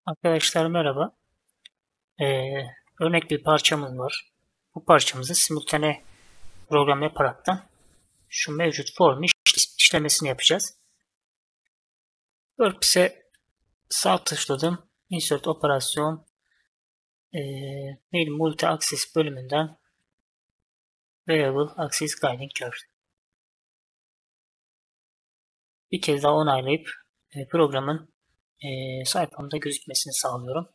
Arkadaşlar merhaba. Ee, Örnek bir parçamız var. Bu parçamızı simultane program yaparaktan şu mevcut formu işlemesini yapacağız. WordPress'e sağ tıkladım. Insert operasyon mail multi access bölümünden Variable Access Guiding Curve. Bir kez daha onaylayıp programın sayfamda gözükmesini sağlıyorum.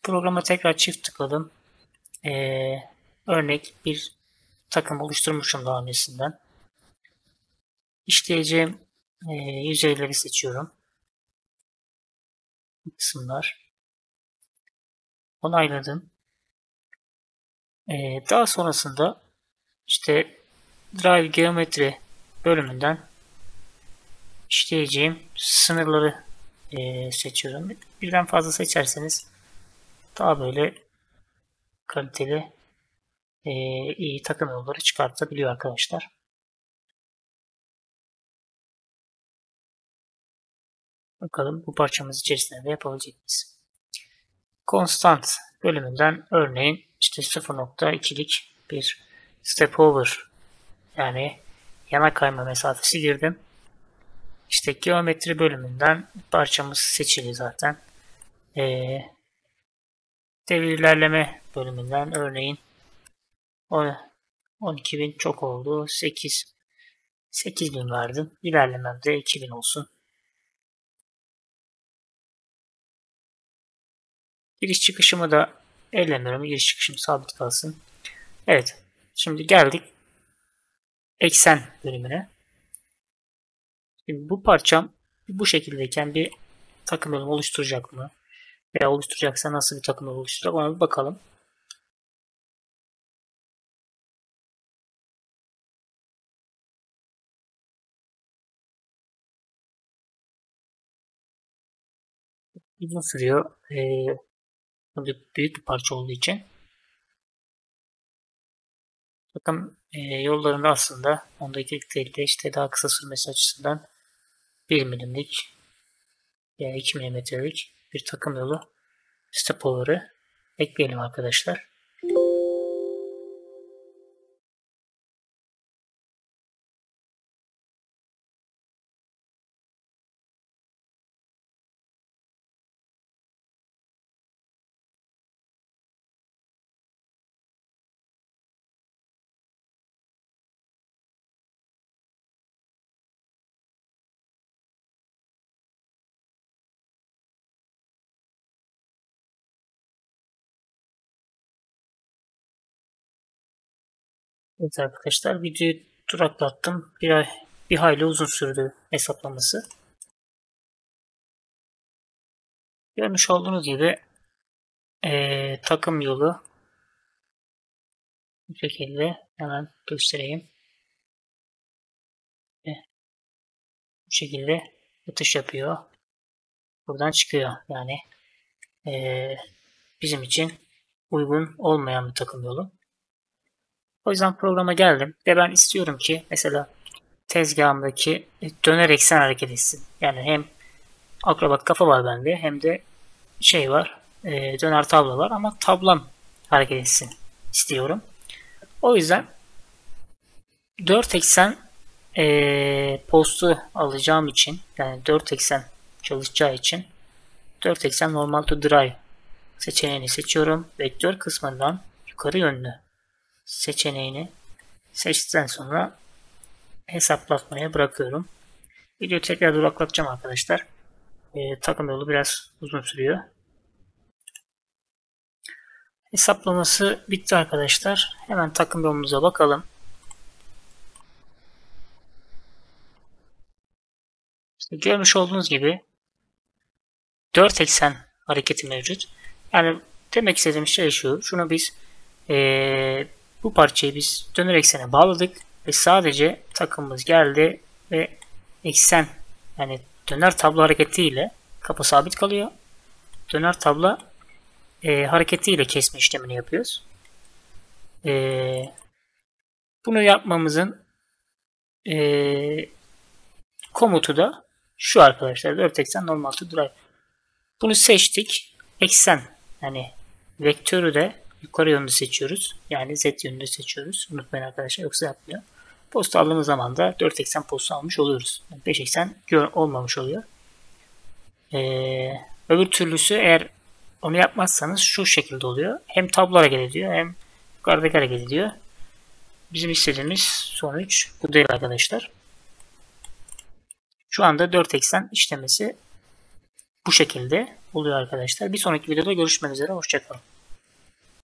Programa tekrar çift tıkladım. Örnek bir takım oluşturmuşum daha öncesinden. İşleyeceğim yüzeyleri seçiyorum. Bu kısımlar. Onayladım. Daha sonrasında işte Drive Geometry bölümünden işleyeceğim sınırları seçiyorum. Birden fazla seçerseniz daha böyle kaliteli iyi takım yolları çıkartabiliyor arkadaşlar. Bakalım bu parçamız içerisinde de yapabilecek miyiz? Constant bölümünden örneğin işte 0.2'lik bir step over yani yana kayma mesafesi girdim. İşte geometri bölümünden parçamız seçili zaten. Devir ilerleme bölümünden örneğin 12.000 çok oldu. 8.000 verdim. İlerlemem de 2.000 olsun. Giriş çıkışımı da ellemiyorum. Giriş çıkışım sabit kalsın. Evet. Şimdi geldik eksen bölümüne. Şimdi bu parçam bu şekildeyken bir takım yolu oluşturacak mı? Veya oluşturacaksa nasıl bir takım yolu oluşturacak? Ona bir bakalım. Uzun sürüyor. Büyük bir parça olduğu için. Bakın yollarında aslında ondaki değil de işte daha kısa sürmesi açısından 1 milimlik veya 2 milimetrelik bir takım yolu step over'ı ekleyelim arkadaşlar. Evet arkadaşlar videoyu duraklattım. Bir hayli uzun sürdü hesaplaması. Görmüş olduğunuz gibi takım yolu bu şekilde hemen göstereyim. Bu şekilde atış yapıyor. Buradan çıkıyor. Yani bizim için uygun olmayan bir takım yolu. O yüzden programa geldim ve ben istiyorum ki mesela tezgahımdaki döner eksen hareket etsin. Yani hem akrobat kafa var bende hem de şey var döner tablo var ama tablam hareket etsin istiyorum. O yüzden 4 eksen postu alacağım için yani 4 eksen çalışacağı için 4 eksen normal to drive seçeneğini seçiyorum. Vektör kısmından yukarı yönlü seçeneğini seçtikten sonra hesaplatmaya bırakıyorum. Videoyu tekrar duraklatacağım arkadaşlar. Takım yolu biraz uzun sürüyor. Hesaplaması bitti arkadaşlar. Hemen takım yolumuza bakalım. İşte görmüş olduğunuz gibi 4 eksen hareketi mevcut. Yani demek istediğim şey şu. Şunu biz bu parçayı biz döner eksene bağladık ve sadece takımımız geldi ve eksen yani döner tablo hareketiyle kapı sabit kalıyor. Döner tablo hareketiyle kesme işlemini yapıyoruz. Bunu yapmamızın komutu da şu arkadaşlar. 4 eksen normal to drive. Bunu seçtik. Eksen yani vektörü de yukarı yönlü seçiyoruz. Yani z yönünde seçiyoruz. Unutmayın arkadaşlar, yoksa yapmıyor. Posta aldığımız zaman da 4 eksen posta almış oluyoruz. Yani 5 eksen olmamış oluyor. Öbür türlüsü eğer onu yapmazsanız şu şekilde oluyor. Hem tablo hareket ediyor hem yukarıdaki hareket ediyor. Bizim istediğimiz sonuç bu değil arkadaşlar. Şu anda 4 eksen işlemesi bu şekilde oluyor arkadaşlar. Bir sonraki videoda görüşmek üzere. Hoşçakalın.